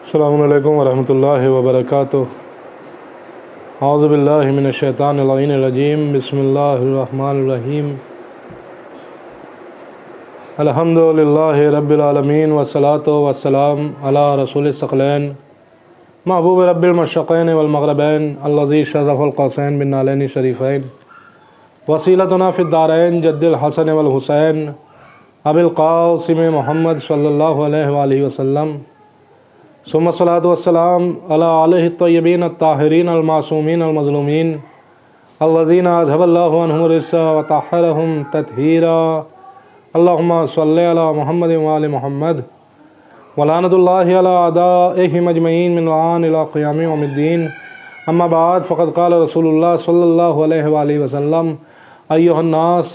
अस्सलामु अलैकुम वरहमतुल्लाहि वबरकातुहू। औज़ु बिल्लाहि मिनश्शैतानिर रजीम। बिस्मिल्लाहिर रहमानिर रहीम। अल्हम्दुलिल्लाहि रब्बिल आलमीन वस्सलातु वस्सलाम अला रसूलिस सकलैन महबूब रब्बिल मशरिक़ैन वल मग़रिबैन अल्लज़ी शर्रफ़ल क़ौसैन बिन नालैनि शरीफ़ैन वसीलतुना फ़िद दारैन जद्दिल हसन वल हुसैन अबिल क़ासिम मुहम्मद सल्लल्लाहु अलैहि वसल्लम सुम्मा सलातु वस्सलाम अला आलिहि तय्यबीन अत्ताहिरीन अल मासूमीन अल मज़लूमीन अल्लज़ीना अज़हबल्लाहु अन्हुम रिस्सा व तह्हरहुम तत्हीरा। अल्लाहुम्मा सल्लि अला मुहम्मद व आलि मुहम्मद व लानतुल्लाहि अला अदाइहिम अजमईन मिन आन इला क़ियाम यौमिद्दीन। अम्मा बाद फ़क़द क़ाल रसूलुल्लाह सल्लल्लाहु अलैहि वसल्लम अय्युहन नास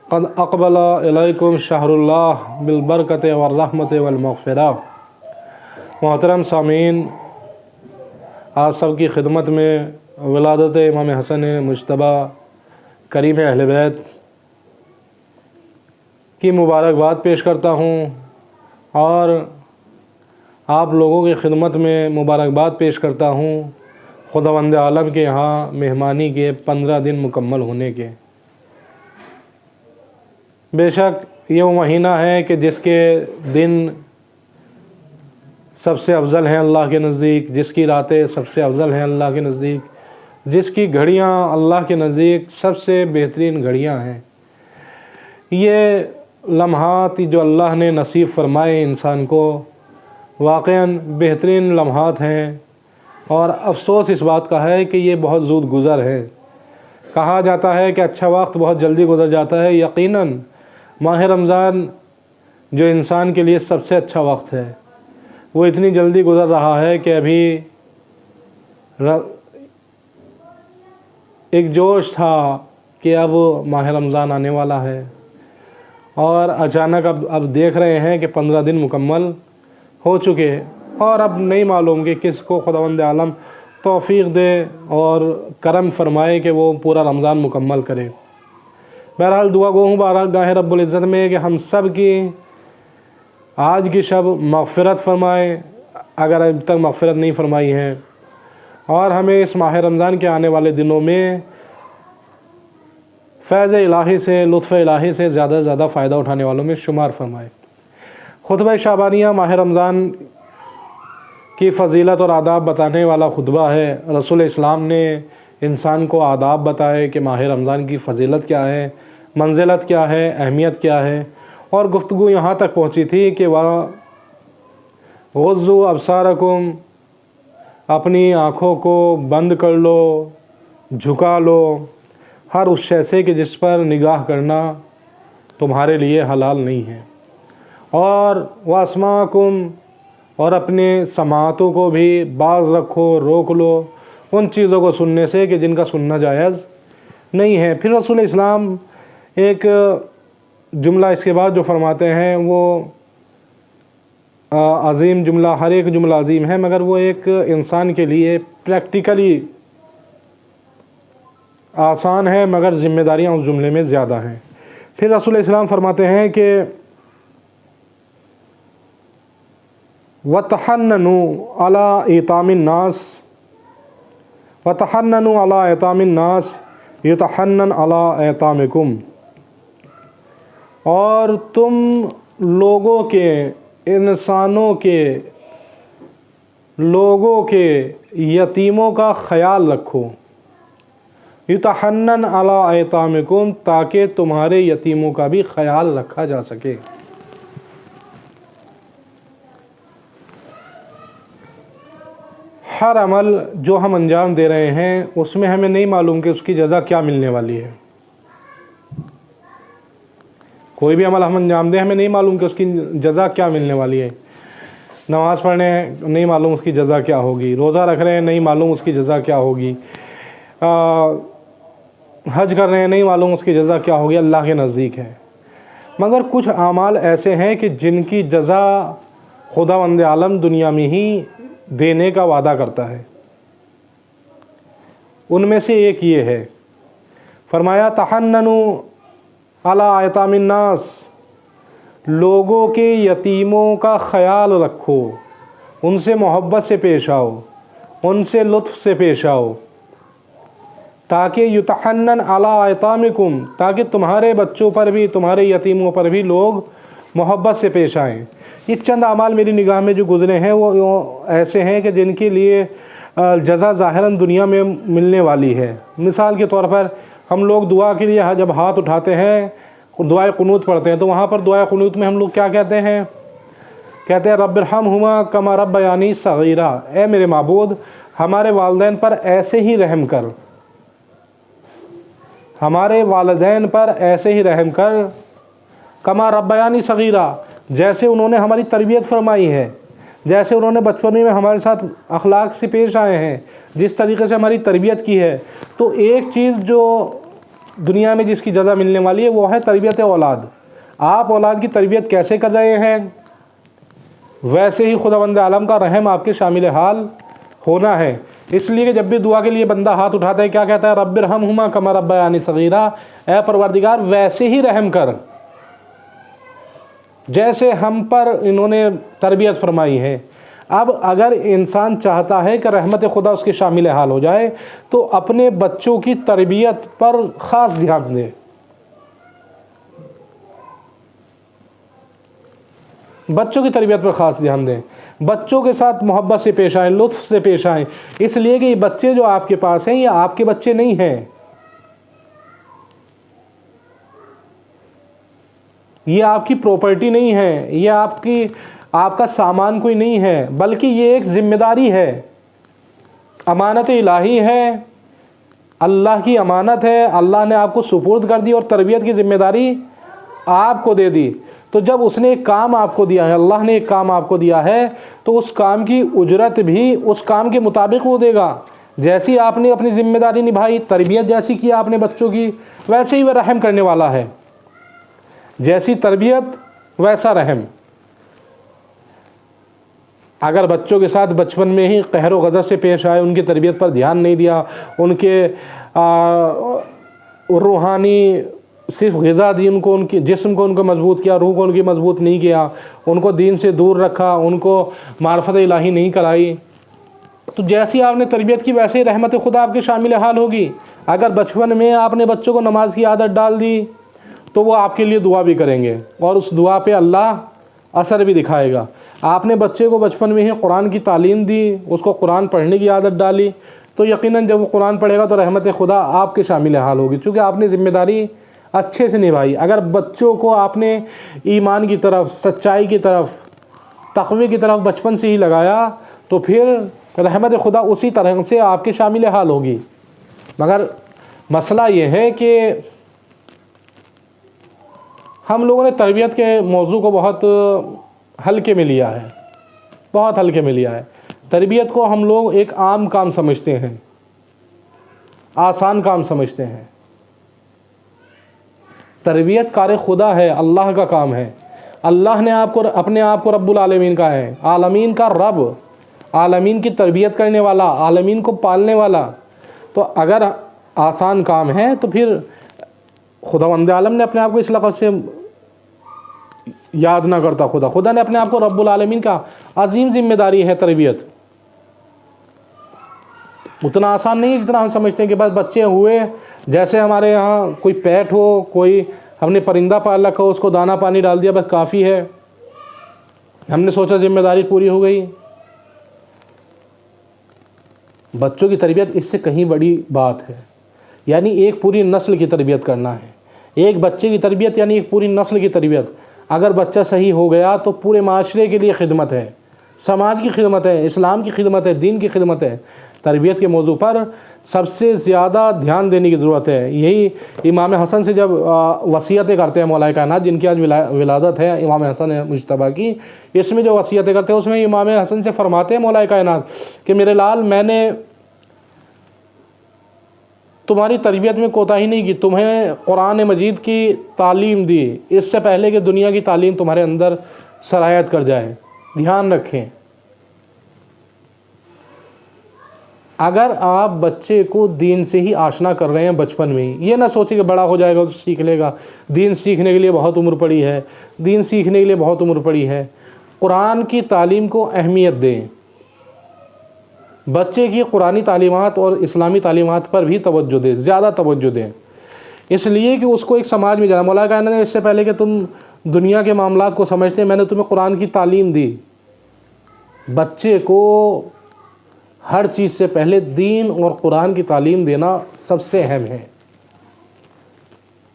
क़द अक़बला इलैकुम शहरुल्लाह बिल बरकति वर रहमति वल मग़फ़िरा। मोहतरम सामीन, आप सबकी खिदमत में विलादत इमाम हसन मुज्तबा करीम अहले बैत की मुबारकबाद पेश करता हूँ और आप लोगों की खिदमत में मुबारकबाद पेश करता हूँ खुदावंद आलम के यहाँ मेहमानी के 15 दिन मुकम्मल होने के। बेशक ये वो महीना है कि जिसके दिन सबसे अफजल हैं अल्लाह के नज़दीक, जिसकी रातें सबसे अफजल हैं अल्लाह के नज़दीक, जिसकी घड़ियाँ अल्लाह के नज़दीक सबसे बेहतरीन घड़ियाँ हैं। ये लम्हात जो अल्लाह ने नसीब फरमाए इंसान को वाक़ईन बेहतरीन लम्हात हैं और अफसोस इस बात का है कि ये बहुत ज़ूद गुज़र है। कहा जाता है कि अच्छा वक्त बहुत जल्दी गुज़र जाता है। यकीनन माह रमज़ान जो इंसान के लिए सबसे अच्छा वक्त है वो इतनी जल्दी गुज़र रहा है कि अभी एक जोश था कि अब माह रमज़ान आने वाला है और अचानक अब देख रहे हैं कि 15 दिन मुकम्मल हो चुके और अब नहीं मालूम कि किसको खुदावंद आलम तौफ़ीक़ दे और करम फरमाए कि वो पूरा रमज़ान मुकम्मल करे। बहरहाल दुआ गो हूँ बारगाह रब्बुल इज़्ज़त में कि हम सब की आज की शब मग़फ़िरत फ़रमाए अगर अब तक मग़फ़िरत नहीं फ़रमाई है, और हमें इस माह रमज़ान के आने वाले दिनों में फैज़ इलाही से लुत्फ़ इलाही से ज़्यादा से ज़्यादा फ़ायदा उठाने वालों में शुमार फ़रमाए। खुतबा शाबानिया माह रमज़ान की फ़जीलत और आदाब बताने वाला खुतबा है। रसूल इस्लाम ने इंसान को आदाब बताए कि माह रमज़ान की फ़जीलत क्या है, मंजिलत क्या है, अहमियत क्या है, और गुफ्तगू यहाँ तक पहुँची थी कि वह गुज़्ज़ू अब्सारकुम, अपनी आँखों को बंद कर लो, झुका लो हर उस शय से कि जिस पर निगाह करना तुम्हारे लिए हलाल नहीं है, और वास्माकुम, और अपने समातों को भी बाज़ रखो, रोक लो उन चीज़ों को सुनने से कि जिनका सुनना जायज़ नहीं है। फिर रसूल इस्लाम एक जुमला इसके बाद जो फरमाते हैं वो अज़ीम जुमला, हर एक जुमला अज़ीम है मगर वो एक इंसान के लिए प्रैक्टिकली आसान है मगर ज़िम्मेदारियाँ उस जुमले में ज़्यादा हैं। फिर रसूल इस्लाम फरमाते हैं कि वतहन्ननु अला इतामिन नास, वतहन्ननु अला इतामिन नास युतहन्नन अला इतामिकुम, और तुम लोगों के, इंसानों के, लोगों के यतीमों का ख़याल रखो। युतहन्नन अला इतामिकुम, ताकि तुम्हारे यतीमों का भी ख़याल रखा जा सके। हर अमल जो हम अंजाम दे रहे हैं उसमें हमें नहीं मालूम कि उसकी जज़ा क्या मिलने वाली है। कोई भी अमल हम अंजाम दें हमें नहीं मालूम कि उसकी जज़ा क्या मिलने वाली है। नमाज़ पढ़ रहे हैं नहीं मालूम उसकी जज़ा क्या होगी, रोज़ा रख रहे हैं नहीं मालूम उसकी जज़ा क्या होगी, हज कर रहे हैं नहीं मालूम उसकी जज़ा क्या होगी, अल्लाह के नज़दीक है। मगर कुछ आमाल ऐसे हैं कि जिनकी जज़ा खुदावंद आलम दुनिया में ही देने का वादा करता है। उनमें से एक ये है, फरमाया तहन्ननु अला इतामिन नास, लोगों के यतीमों का ख्याल रखो, उनसे मोहब्बत से पेश आओ, उनसे लुत्फ़ से पेश आओ, ताकि युतहन्नन अला अयतामिकुम, ताकि तुम्हारे बच्चों पर भी, तुम्हारे यतीमों पर भी लोग मोहब्बत से पेश आएँ। ये चंद अमाल मेरी निगाह में जो गुज़रे हैं वो ऐसे हैं कि जिनके लिए जज़ा ज़ाहिरन दुनिया में मिलने वाली है। मिसाल के तौर पर हम लोग दुआ के लिए जब हाथ उठाते हैं, दुआए कुनूत पढ़ते हैं, तो वहाँ पर दुआए कुनूत में हम लोग क्या कहते हैं? कहते हैं रब्बिरहमहुमा कमा रब्बयानी सगीरा, ए मेरे माबूद हमारे वालिदैन पर ऐसे ही रहम कर, हमारे वालिदैन पर ऐसे ही रहम कर, कमा रब्बयानी सगीरा, जैसे उन्होंने हमारी तरबियत फरमाई है, जैसे उन्होंने बचपन में हमारे साथ अखलाक से पेश आए हैं, जिस तरीके से हमारी तरबियत की है। तो एक चीज़ जो दुनिया में जिसकी जज़ा मिलने वाली है वो है तरबियत औलाद। आप औलाद की तरबियत कैसे कर रहे हैं, वैसे ही खुदावंद आलम का रहम आपके शामिल हाल होना है। इसलिए कि जब भी दुआ के लिए बंदा हाथ उठाता है क्या कहता है? रब्बिरहमहुमा कमा रब्बयानी सगीरा, ए परवरदिगार वैसे ही रहम कर जैसे हम पर इन्होंने तरबियत फरमाई है। अब अगर इंसान चाहता है कि रहमत खुदा उसके शामिल हाल हो जाए तो अपने बच्चों की तरबियत पर ख़ास ध्यान दे। बच्चों की तरबियत पर ख़ास ध्यान दें, बच्चों के साथ मोहब्बत से पेश आएँ, लुत्फ़ से पेश आएँ, इसलिए कि ये बच्चे जो आपके पास हैं ये आपके बच्चे नहीं हैं, ये आपकी प्रॉपर्टी नहीं है, ये आपका सामान कोई नहीं है, बल्कि ये एक ज़िम्मेदारी है, अमानत इलाही है, अल्लाह की अमानत है। अल्लाह ने आपको सुपुर्द कर दी और तरबियत की ज़िम्मेदारी आपको दे दी। तो जब उसने एक काम आपको दिया है, अल्लाह ने एक काम आपको दिया है, तो उस काम की उजरत भी उस काम के मुताबिक वो देगा। जैसी आपने अपनी ज़िम्मेदारी निभाई, तरबियत जैसी की आपने बच्चों की, वैसे ही वह रहम करने वाला है। जैसी तरबियत वैसा रहम। अगर बच्चों के साथ बचपन में ही कहर व गज़ब से पेश आए, उनकी तरबियत पर ध्यान नहीं दिया, उनके रूहानी सिर्फ ग़िज़ा दी, उनको उनके जिस्म को उनको मजबूत किया, रूह को उनकी मजबूत नहीं किया, उनको दीन से दूर रखा, उनको मार्फत इलाही नहीं कराई, तो जैसी आपने तरबियत की वैसे ही रहमत खुदा आपके शामिल हाल होगी। अगर बचपन में आपने बच्चों को नमाज की आदत डाल दी तो वो आपके लिए दुआ भी करेंगे और उस दुआ पे अल्लाह असर भी दिखाएगा। आपने बच्चे को बचपन में ही कुरान की तालीम दी, उसको कुरान पढ़ने की आदत डाली, तो यकीनन जब वो कुरान पढ़ेगा तो रहमत खुदा आपके शामिल हाल होगी, चूँकि आपने ज़िम्मेदारी अच्छे से निभाई। अगर बच्चों को आपने ईमान की तरफ, सच्चाई की तरफ, तक़वे की तरफ बचपन से ही लगाया तो फिर रहमत खुदा उसी तरह से आपके शामिल हाल होगी। मगर मसला ये है कि हम लोगों ने तरबियत के मौजू को बहुत हल्के में लिया है, बहुत हल्के में लिया है। तरबियत को हम लोग एक आम काम समझते हैं, आसान काम समझते हैं। तरबियत कार खुदा है, अल्लाह का काम है। अल्लाह ने आपको अपने आप को रब्बुल आलमीन का है, आलमीन का रब, आलमीन की तरबियत करने वाला, आलमीन को पालने वाला। तो अगर आसान काम है तो फिर खुदावंद आलम ने अपने आप को इस लक़ब से याद ना करता। खुदा ने अपने आप को रब्बुल आलमीन का अजीम जिम्मेदारी है तरबियत। उतना आसान नहीं है जितना हम समझते हैं कि बस बच्चे हुए, जैसे हमारे यहाँ कोई पेट हो, कोई हमने परिंदा पाल रखा हो, उसको दाना पानी डाल दिया, बस काफ़ी है, हमने सोचा जिम्मेदारी पूरी हो गई। बच्चों की तरबियत इससे कहीं बड़ी बात है, यानी एक पूरी नस्ल की तरबियत करना है। एक बच्चे की तरबियत यानी एक पूरी नस्ल की तरबियत। अगर बच्चा सही हो गया तो पूरे माशरे के लिए खिदमत है, समाज की खिदमत है, इस्लाम की खिदमत है, दीन की खिदमत है। तरबियत के मौजू पर सबसे ज़्यादा ध्यान देने की ज़रूरत है। यही इमाम हसन से जब वसीयतें करते हैं मौलाए कायनात, जिनकी आज विलादत है इमाम हसन मुजतबा की, इसमें जो वसीयतें करते हैं उसमें इमाम हसन से फरमाते हैं मौलाए कायनात कि मेरे लाल, मैंने तुम्हारी तरबियत में कोताही नहीं की, तुम्हें कुरान मजीद की तालीम दी इससे पहले कि दुनिया की तालीम तुम्हारे अंदर सरायत कर जाए। ध्यान रखें, अगर आप बच्चे को दीन से ही आशना कर रहे हैं बचपन में ही, ये ना सोचिए कि बड़ा हो जाएगा तो सीख लेगा, दीन सीखने के लिए बहुत उम्र पड़ी है, दीन सीखने के लिए बहुत उम्र पड़ी है। कुरान की तालीम को अहमियत दें, बच्चे की कुरानी तालीमात और इस्लामी तालीमात पर भी तवज्जो दें, ज़्यादा तवज्जो दें, इसलिए कि उसको एक समाज में जाना। मौला कहना ने इससे पहले कि तुम दुनिया के मामलात को समझते, मैंने तुम्हें कुरान की तालीम दी। बच्चे को हर चीज़ से पहले दीन और कुरान की तालीम देना सबसे अहम है।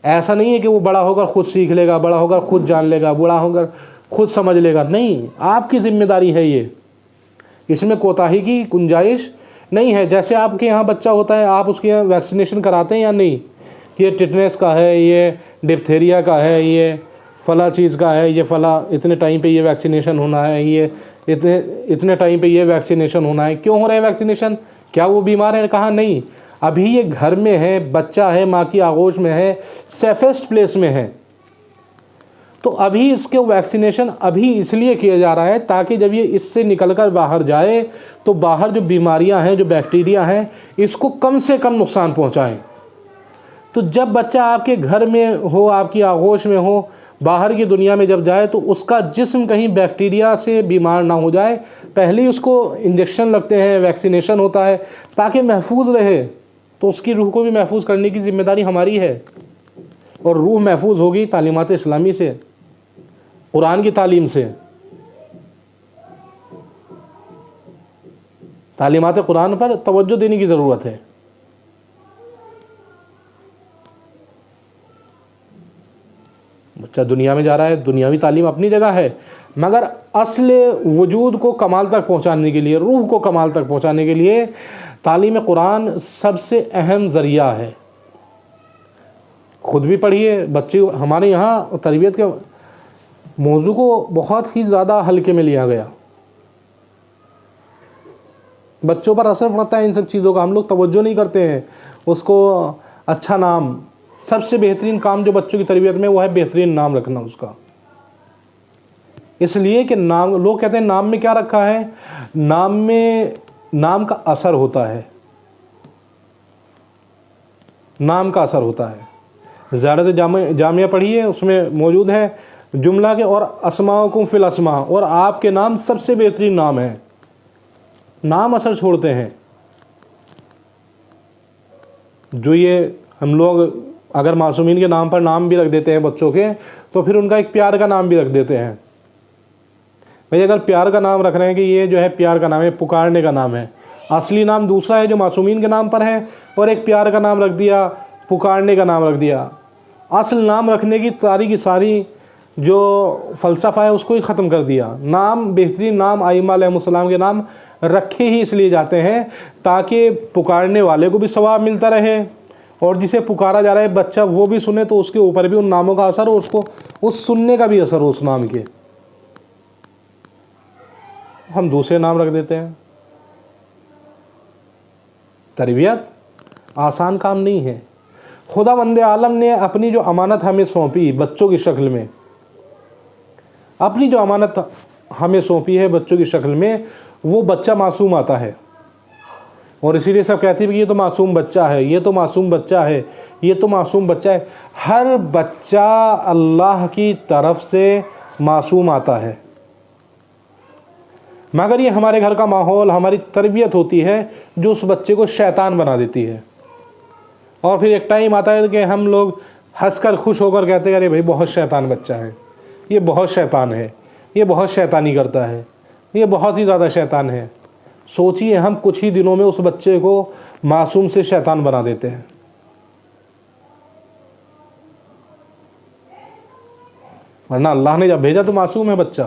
ऐसा नहीं है कि वो बड़ा होकर खुद सीख लेगा, बड़ा होकर खुद जान लेगा, बड़ा होकर खुद समझ लेगा, नहीं, आपकी जिम्मेदारी है ये, इसमें कोताही की गुंजाइश नहीं है। जैसे आपके यहाँ बच्चा होता है, आप उसके यहाँ वैक्सीनेशन कराते हैं या नहीं, ये टिटनेस का है, ये डिप्थेरिया का है, ये फ़ला चीज़ का है, ये फ़ला इतने टाइम पे ये वैक्सीनेशन होना है, ये इतने टाइम पे ये वैक्सीनेशन होना है। क्यों हो रहा है वैक्सीनेशन? क्या वो बीमार है? कहा नहीं, अभी ये घर में है, बच्चा है, माँ की आगोश में है, सेफेस्ट प्लेस में है, तो अभी इसके वैक्सीनेशन अभी इसलिए किया जा रहा है ताकि जब ये इससे निकलकर बाहर जाए तो बाहर जो बीमारियां हैं, जो बैक्टीरिया हैं, इसको कम से कम नुकसान पहुंचाएं। तो जब बच्चा आपके घर में हो, आपकी आगोश में हो, बाहर की दुनिया में जब जाए तो उसका जिस्म कहीं बैक्टीरिया से बीमार ना हो जाए, पहले ही उसको इंजेक्शन लगते हैं, वैक्सीनेशन होता है ताकि महफूज रहे। तो उसकी रूह को भी महफूज करने की जिम्मेदारी हमारी है, और रूह महफूज होगी तालीमात इस्लामी से, कुरान की तालीम से। तालीमात कुरान पर तवज्जो देने की ज़रूरत है। बच्चा दुनिया में जा रहा है, दुनियावी तालीम अपनी जगह है, मगर असले वजूद को कमाल तक पहुंचाने के लिए, रूह को कमाल तक पहुंचाने के लिए तालीम कुरान सबसे अहम ज़रिया है। ख़ुद भी पढ़िए। बच्चे हमारे यहाँ तरबियत के मौजू को बहुत ही ज़्यादा हल्के में लिया गया, बच्चों पर असर पड़ता है इन सब चीज़ों का, हम लोग तवज्जो नहीं करते हैं उसको। अच्छा नाम, सबसे बेहतरीन काम जो बच्चों की तरबियत में वो है बेहतरीन नाम रखना उसका, इसलिए कि नाम, लोग कहते हैं नाम में क्या रखा है, नाम में नाम का असर होता है, नाम का असर होता है। ज़ारत जामिया पढ़िए, उसमें मौजूद है जुमला के और अस्माउकुम फिल अस्मा, और आपके नाम सबसे बेहतरीन नाम है। नाम असर छोड़ते हैं। जो ये हम लोग अगर मासूमीन के नाम पर नाम भी रख देते हैं बच्चों के, तो फिर उनका एक प्यार का नाम भी रख देते हैं। भाई अगर प्यार का नाम रख रहे हैं कि ये जो है प्यार का नाम है, पुकारने का नाम है, असली नाम दूसरा है जो मासूमीन के नाम पर है, और एक प्यार का नाम रख दिया, पुकारने का नाम रख दिया। असल नाम रखने की सारी जो फ़लसफ़ा है उसको ही ख़त्म कर दिया। नाम, बेहतरीन नाम आइम्मा अलैहिमुस्सलाम के नाम रखे ही इसलिए जाते हैं ताकि पुकारने वाले को भी सवाब मिलता रहे, और जिसे पुकारा जा रहा है बच्चा वो भी सुने, तो उसके ऊपर भी उन नामों का असर हो, उसको उस सुनने का भी असर हो उस नाम के। हम दूसरे नाम रख देते हैं। तरबियत आसान काम नहीं है। खुदावंद आलम ने अपनी जो अमानत हमें सौंपी बच्चों की शक्ल में, अपनी जो अमानत हमें सौंपी है बच्चों की शक्ल में, वो बच्चा मासूम आता है, और इसीलिए सब कहते हैं कि ये तो मासूम बच्चा है, ये तो मासूम बच्चा है, ये तो मासूम बच्चा है। हर बच्चा अल्लाह की तरफ से मासूम आता है, मगर ये हमारे घर का माहौल, हमारी तरबियत होती है जो उस बच्चे को शैतान बना देती है। और फिर एक टाइम आता है कि हम लोग हंसकर खुश होकर कहते हैं अरे भाई बहुत शैतान बच्चा है, ये बहुत शैतान है, ये बहुत शैतानी करता है, ये बहुत ही ज़्यादा शैतान है। सोचिए हम कुछ ही दिनों में उस बच्चे को मासूम से शैतान बना देते हैं। वरना अल्लाह ने जब भेजा तो मासूम है बच्चा,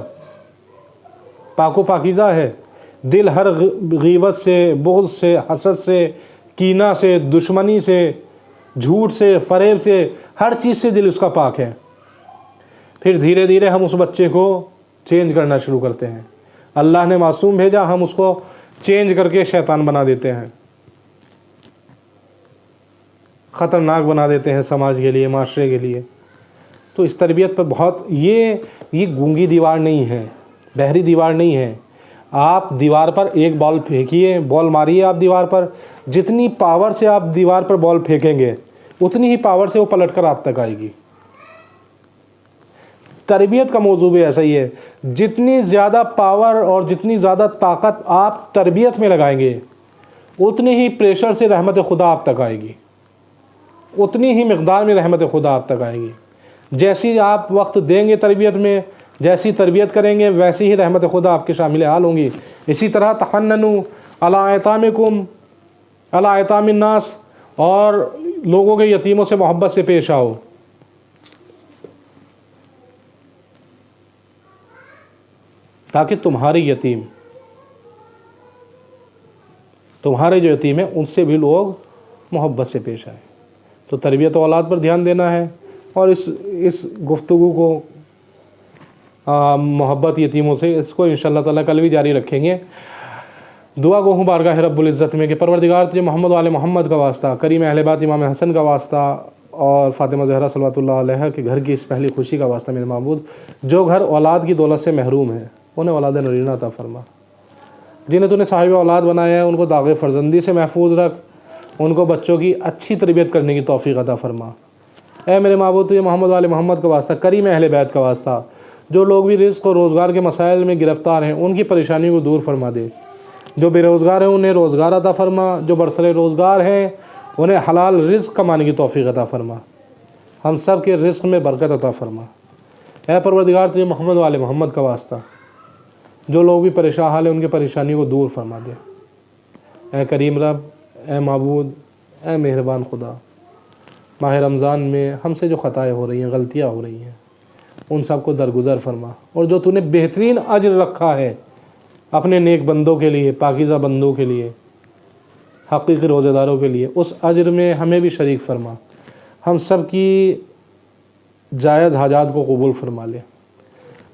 पाको पाकीज़ा है, दिल हर गीबत से, बुग़्ज़ से, हसद से, कीना से, दुश्मनी से, झूठ से, फरेब से, हर चीज़ से दिल उसका पाक है। फिर धीरे धीरे हम उस बच्चे को चेंज करना शुरू करते हैं। अल्लाह ने मासूम भेजा, हम उसको चेंज करके शैतान बना देते हैं, ख़तरनाक बना देते हैं समाज के लिए, माशरे के लिए। तो इस तरबियत पर बहुत ये गूंगी दीवार नहीं है, बहरी दीवार नहीं है, आप दीवार पर एक बॉल फेंकिए, बॉल मारिए आप दीवार पर, जितनी पावर से आप दीवार पर बॉल फेंकेंगे उतनी ही पावर से वो पलट कर आप तक आएगी। तरबियत का मौजू भी ऐसा ही है, जितनी ज़्यादा पावर और जितनी ज़्यादा ताकत आप तरबियत में लगाएंगे उतनी ही प्रेशर से रहमत खुदा आप तक आएगी, उतनी ही मिक़दार में रहमत खुदा आप तक आएगी। जैसी आप वक्त देंगे तरबियत में, जैसी तरबियत करेंगे वैसी ही रहमत खुदा आपके शामिल हाल होंगी। इसी तरह तहन्ननु अला अयतामिकुम अला अयतामिन नास, और लोगों के यतीमों से मोहब्बत से पेश आओ। ताकि तुम्हारे जो यतीम है उनसे भी लोग मोहब्बत से पेश आए। तो तरबियत औलाद पर ध्यान देना है, और इस गुफ्तगू को मोहब्बत यतीमों से, इसको इंशाअल्लाह ताला कल भी जारी रखेंगे। दुआ गो हूँ बारगाह रब्बुल इज़्ज़त में कि परवरदिगार तुझे मोहम्मद वाले मोहम्मद का वास्ता, करीम अहले बैत इमाम हसन का वास्ता और फ़ातिमा ज़हरा सल्लल्लाहु अलैहा के घर की इस पहली खुशी का वास्ता मेरे माबूद, जो घर औलाद की दौलत से महरूम है उन्हें औलाद नरीना अता फरमा। जिन्हें तूने साहिब औलाद बनाया है उनको दाग़े फ़र्जंदी से महफूज रख, उनको बच्चों की अच्छी तरबियत करने की तौफ़ीक़ अता फरमा। ऐ मेरे माबूद तुझे मोहम्मद वाले मोहम्मद का वास्ता, करीम अहले बैत का वास्ता, जो लोग भी रिज़्क़ और रोज़गार के मसाइल में गिरफ़्तार हैं उनकी परेशानी को दूर फरमा दे। जो बेरोज़गार हैं उन्हें रोज़गार अता फरमा, जो बरसरे रोज़गार हैं उन्हें हलाल रिज़्क़ कमाने की तौफ़ीक़ अता फरमा। हम सब के रिज़्क़ में बरकत अता फरमा। ऐ परवरदिगार तुझे मोहम्मद वाले मोहम्मद का वास्ता, जो लोग भी परेशान हाल हैं उनकी परेशानी को दूर फरमा दे। ऐ करीम रब, ऐ माबूद, ऐ मेहरबान खुदा, माह रमज़ान में हमसे जो ख़ताएँ हो रही हैं, गलतियाँ हो रही हैं, उन सब को दरगुज़र फरमा। और जो तूने बेहतरीन अज्र रखा है अपने नेक बंदों के लिए, पाकीज़ा बंदों के लिए, हक़ीक़ी रोज़ेदारों के लिए, उस अज्र में हमें भी शरीक फरमा। हम सब की जायज़ हाजात को कबूल फरमा ले।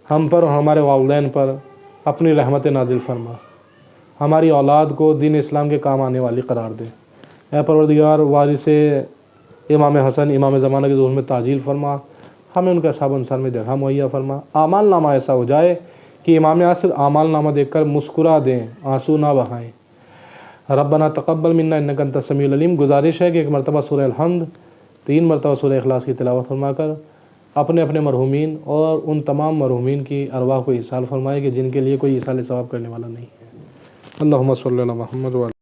हम पर और हमारे वालिदैन पर अपनी रहमत नाज़िल फरमा। हमारी औलाद को दीन इस्लाम के काम आने वाली करार दे। ऐ परवरदिगार वारिस इमाम हसन इमाम ज़माना के ज़ुहूर में ताजील फरमा। हमें उनके असहाब अंसार में जगह मुहैया फरमा। आमाल नामा ऐसा हो जाए कि इमाम आसिर आमाल नामा देखकर मुस्कुरा दें, आंसू ना बहाएँ। रब्बना तक़ब्बल मिन्ना इन्नका अंतस समीउल अलीम। गुजारिश है कि एक मरतबा सूरह अल-हम्द, 3 मरतबा सूरह इखलास की तिलावत फरमाकर अपने अपने मरहूमीन और उन तमाम मरहूमीन की अरवाह को ईसाल फरमाए कि जिनके लिए कोई ईसाल सवाब करने वाला नहीं है। अल्लाहुम्मा सल्ली अला मुहम्मद।